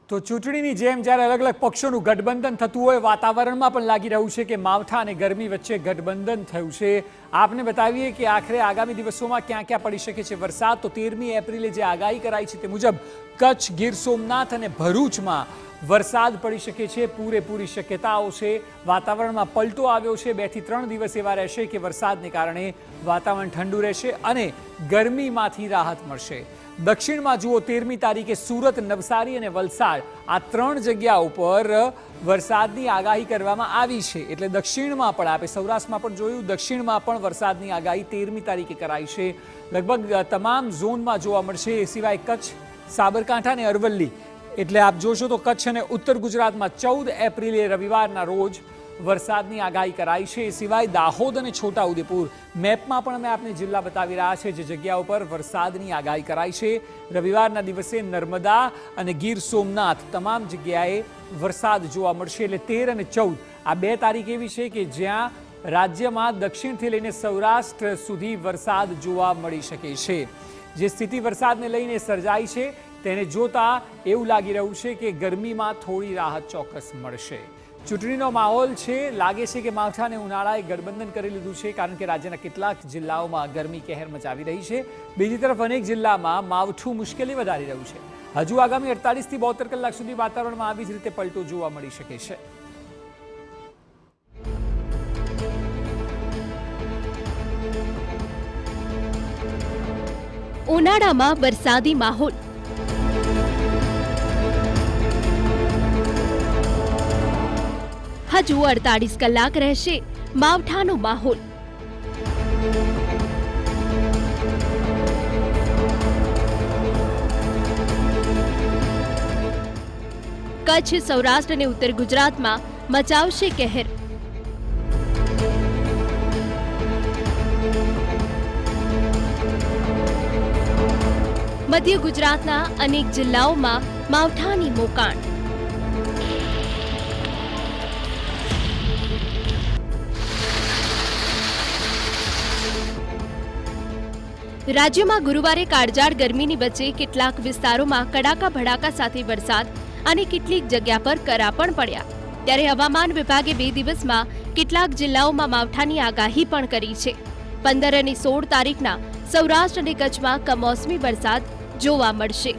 તો ચૂંટણીની જેમ જ્યારે અલગ અલગ પક્ષોનું ગઠબંધન થતું હોય વાતાવરણમાં પણ લાગી રહ્યું છે કે માવઠા અને ગરમી વચ્ચે ગઠબંધન થયું છે। આપને બતાવીએ કે આખરે આગામી દિવસોમાં ક્યાં ક્યાં પડી શકે છે વરસાદ। તો 13મી એપ્રિલે જે આગાહી કરાઈ છે તે મુજબ કચ્છ, ગીર સોમનાથ અને ભરૂચમાં વરસાદ પડી શકે છે, પૂરેપૂરી શક્યતાઓ છે। વાતાવરણમાં પલટો આવ્યો છે। 2 થી 3 દિવસ એવા રહેશે કે વરસાદને કારણે વાતાવરણ ઠંડુ રહેશે અને ગરમીમાંથી રાહત મળશે। દક્ષિણમાં જુઓ 13મી તારીખે સુરત, નવસારી અને વલસાડ આ 3 જગ્યા ઉપર વરસાદની આગાહી કરવામાં આવી છે। એટલે દક્ષિણમાં પણ આપણે સૌરાષ્ટ્રમાં પણ જોયું, દક્ષિણમાં પણ વરસાદની આગાહી 13મી તારીખે કરાઈ છે। લગભગ તમામ ઝોનમાં જોવા મળશે। એ સિવાય કચ્છ, સાબરકાંઠા અને અરવલ્લી એટલે આપ જોશો તો કચ્છ અને ઉત્તર ગુજરાતમાં 14 એપ્રિલે રવિવારના રોજ વરસાદની આગાહી કરાઈ છે। એ સિવાય દાહોદ અને છોટાઉદેપુર મેપમાં પણ અમે આપને જિલ્લા બતાવી રહ્યા છે જે જગ્યા ઉપર વરસાદની આગાહી કરાઈ છે। રવિવારના દિવસે નર્મદા અને ગીર સોમનાથ તમામ જગ્યાએ વરસાદ જોવા મળશે। એટલે 13 અને 14 આ 2 તારીખ એવી છે કે જ્યાં રાજ્યમાં દક્ષિણથી લઈને સૌરાષ્ટ્ર સુધી વરસાદ જોવા મળી શકે છે। જે સ્થિતિ વરસાદને લઈને સર્જાઈ છે તેને જોતા એવું લાગી રહ્યું છે કે ગરમીમાં થોડી રાહત ચોક્કસ મળશે। ચૂંટણીનો માહોલ છે, લાગે છે કે માવઠા અને ઉનાળાએ ગઠબંધન કરી લીધું છે કારણ કે રાજ્યના કેટલાક જિલ્લાઓમાં ગરમી કહેર મચાવી રહી છે। બીજી તરફ અનેક જિલ્લામાં માવઠું મુશ્કેલી વધારી રહ્યું છે। હજુ આગામી 48 થી 72 કલાક સુધી વાતાવરણમાં આવી જ રીતે પલટો જોવા મળી શકે છે। ઉનાળામાં વરસાદી માહોલ, હજુ 48 કલાક રહેશે માવઠાનો માહોલ। કચ્છ, સૌરાષ્ટ્ર અને ઉત્તર ગુજરાતમાં મચાવશે કહેર। મધ્ય ગુજરાતના અનેક જિલ્લાઓમાં માવઠાની મોકાણ। રાજ્યમાં ગુરુવારે કાળઝાળ ગરમીની વચ્ચે કેટલાક વિસ્તારોમાં કડાકા ભડાકા સાથે વરસાદ અને કેટલીક જગ્યા પર કરા પણ પડ્યા। ત્યારે હવામાન વિભાગે 2 દિવસમાં કેટલાક જિલ્લાઓમાં માવઠાની આગાહી પણ કરી છે। 15 અને 16 તારીખના સૌરાષ્ટ્ર અને કચ્છમાં કમોસમી વરસાદ જોવા મળશે।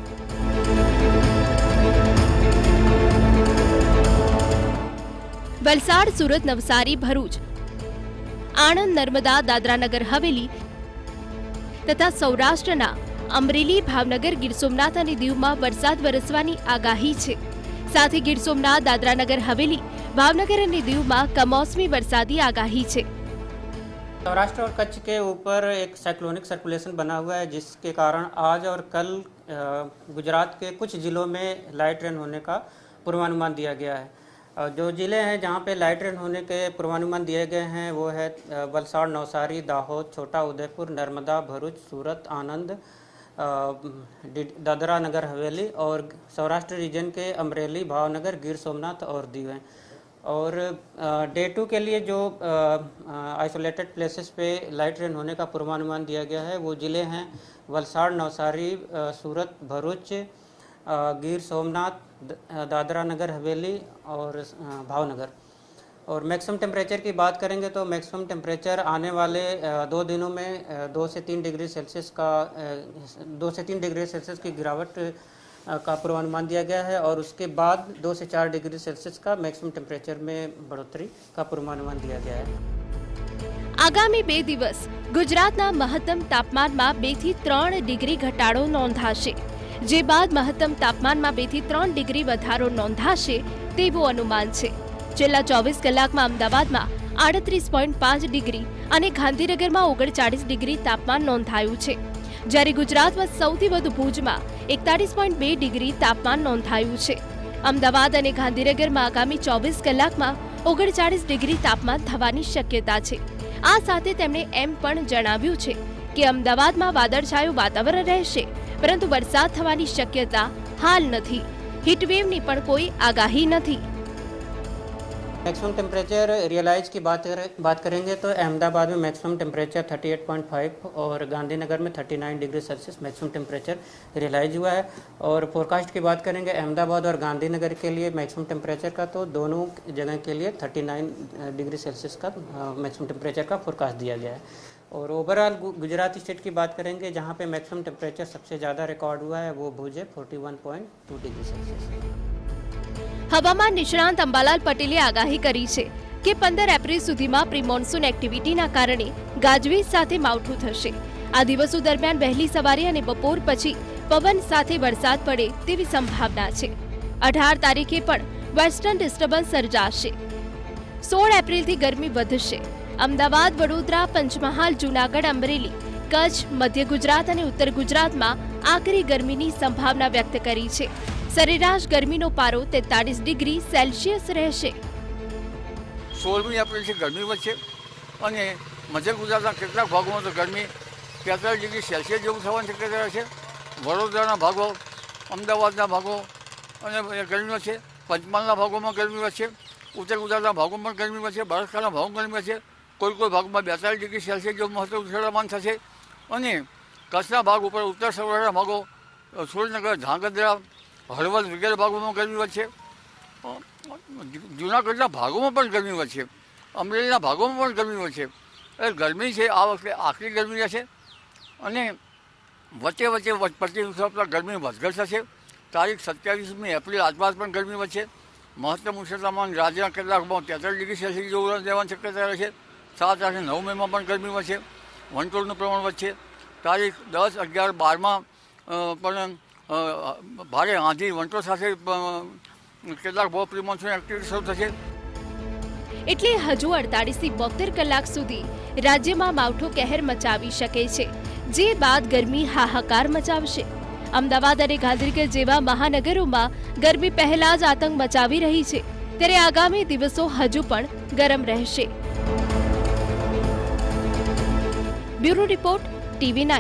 વલસાડ, સુરત, નવસારી, ભરૂચ, આણંદ, નર્મદા, દાદરાનગર હવેલી તથા સૌરાષ્ટ્રના અમરેલી, ભાવનગર, ગીર સોમનાથ અને દીવમાં વરસાદ વરસવાની આગાહી છે। સાથે ગીર સોમનાથ, દાદરાનગર હવેલી, भावनगर અને દીવમાં કમોસમી વરસાદી આગાહી છે। सौराष्ट्र और कच्छ के ऊपर एक साइक्लोनिक सर्कुलेशन बना हुआ है जिसके कारण आज और कल गुजरात के कुछ ज़िलों में लाइट रेन होने का पूर्वानुमान दिया गया है। और जो ज़िले हैं जहां पे लाइट रेन होने के पूर्वानुमान दिए गए हैं वो है वलसाड़, नवसारी, दाहोद, छोटा उदयपुर, नर्मदा, भरूच, सूरत, आनंद, दादरा नगर हवेली और सौराष्ट्र रीजन के अमरेली, भावनगर, गिर सोमनाथ और दीव हैं। और डे 2 के लिए जो आइसोलेटेड प्लेसेस पे लाइट रेन होने का पूर्वानुमान दिया गया है वो ज़िले हैं वलसाड़, नवसारी, सूरत, भरूच, गिर सोमनाथ, दादरा नगर हवेली और भावनगर। और मैक्सिमम टेम्परेचर की बात करेंगे तो मैक्सिमम टेम्परेचर आने वाले 2 दिनों में 2 से 3 डिग्री सेल्सियस की गिरावट का पूर्वानुमान दिया गया है और उसके बाद 2 से 4 डिग्री सेल्सियस का मैक्सिमम टेम्परेचर में बढ़ोतरी का पूर्वानुमान दिया गया है। આગામી 2 દિવસ ગુજરાતના મહત્તમ તાપમાનમાં 2 થી 3 ડિગ્રી ઘટાડો નોંધાશે, જે બાદ મહત્તમ તાપમાનમાં 2 થી 3 ડિગ્રી વધારો નોંધાશે તેવું અનુમાન છે। છેલ્લા 24 કલાકમાં અમદાવાદમાં 38.5 ડિગ્રી અને ગાંધીનગરમાં 39 ડિગ્રી તાપમાન નોંધાયું છે, જ્યારે ગુજરાતમાં સૌથી વધુ ભુજમાં 41.2 ડિગ્રી તાપમાન નોંધાયું છે। અમદાવાદ અને ગાંધીનગરમાં આગામી 24 કલાકમાં 39 ડિગ્રી તાપમાન થવાની શક્યતા છે। આ સાથે તેમણે એમ પણ જણાવ્યું છે કે અમદાવાદમાં વાદળછાયું વાતાવરણ રહેશે, પરંતુ વરસાદ થવાની શક્યતા હાલ નથી। હીટવેવની પણ કોઈ આગાહી નથી। मैक्सिमम टेम्परेचर रियलाइज की बात करेंगे तो अहमदाबाद में मैक्सिमम टेम्परेचर 38.5 और गांधीनगर में 39 degree Celsius maximum temperature realise हुआ है। और फोरकास्ट की बात करेंगे अहमदाबाद और गांधीनगर के लिए मैक्सिमम टेम्परेचर का, तो दोनों जगह के लिए 39 डिग्री सेल्सियस का मैक्सिमम टेम्परेचर का फोरकास्ट दिया गया है। और ओवरऑल गुजरात स्टेट की बात करेंगे जहाँ पे मैक्सिमम टेम्परेचर सबसे ज़्यादा रिकॉर्ड हुआ है वो भुज है 41.2 डिग्री सेल्सियस। હવામાન નિષ્ણાંત અંબાલાલ પટેલે આગાહી કરી છે કે 15 એપ્રિલ સુધીમાં પ્રી મોન્સૂન એક્ટિવિટીના કારણે ગાજવીજ સાથે માવઠું થશે। આ દિવસો દરમિયાન વહેલી સવારે અને બપોર પછી પવન સાથે વરસાદ પડે તેવી સંભાવના છે। 18 તારીખે પણ વેસ્ટર્ન ડિસ્ટર્બન્સ સર્જાશે। 16 એપ્રિલથી ગરમી વધશે। અમદાવાદ, વડોદરા, પંચમહાલ, જૂનાગઢ, અમરેલી, કચ્છ, મધ્ય ગુજરાત અને ઉત્તર ગુજરાતમાં આકરી ગરમીની સંભાવના વ્યક્ત કરી છે। સરેરાશ ગરમીનો પારો 43 ડિગ્રી સેલ્સિયસ રહેશે। 16મી એપ્રિલથી ગરમી વધશે અને મધ્ય ગુજરાતના કેટલાક ભાગોમાં તો ગરમી 43 ડિગ્રી સેલ્સિયસ જેવું થવાની શક્યતા રહેશે। વડોદરાના ભાગો, અમદાવાદના ભાગો અને ગરમી વધશે। પંચમહાલના ભાગોમાં ગરમી વધશે। ઉત્તર ગુજરાતના ભાગોમાં પણ ગરમી વધશે। બનાસકાંઠાના ભાગોમાં ગરમી વધશે। કોઈ ભાગમાં 42 ડિગ્રી સેલ્સિયસ જેવું મહત્તમ ઉષ્ણતામાન થશે અને કચ્છના ભાગ ઉપર ઉત્તર સૌરાષ્ટ્રના ભાગો, સુરેન્દ્રનગર, ધાંગધ્રા, હળવદ વગેરે ભાગોમાં ગરમી વધશે। જૂનાગઢના ભાગોમાં પણ ગરમી વધશે। અમરેલીના ભાગોમાં પણ ગરમી વધશે। એટલે ગરમી છે આ વખતે આકરી ગરમી રહેશે અને વચ્ચે પડતી ઋતુમાં ગરમી વધઘટ થશે। તારીખ 27મી એપ્રિલ આસપાસ પણ ગરમી વધશે। મહત્તમ ઉષ્ણતામાન રાજ્યના કેટલાકમાં 43 ડિગ્રી સેલ્સિયસ જેવું રહેવાની શક્યતા રહેશે। 7, 8 અને 9 મેમાં પણ ગરમી વધશે। વંટોળનું પ્રમાણ વધશે। તારીખ 10, 11, 12માં પણ ભારે આંધી વંટોળ સાથે કેટલાક બહુ પ્રી મોન્સૂન એક્ટિવિટી શરૂ થશે। એટલે હજુ 48 થી 72 કલાક સુધી રાજ્યમાં માવઠું કહેર મચાવી શકે છે, જે બાદ ગરમી હાહાકાર મચાવશે। અમદાવાદ અને ગાંધીનગર જેવા મહાનગરોમાં ગરમી પહેલા જ આતંક મચાવી રહી છે, ત્યારે આગામી દિવસો હજુ પણ ગરમ રહેશે। Bureau report, TV9।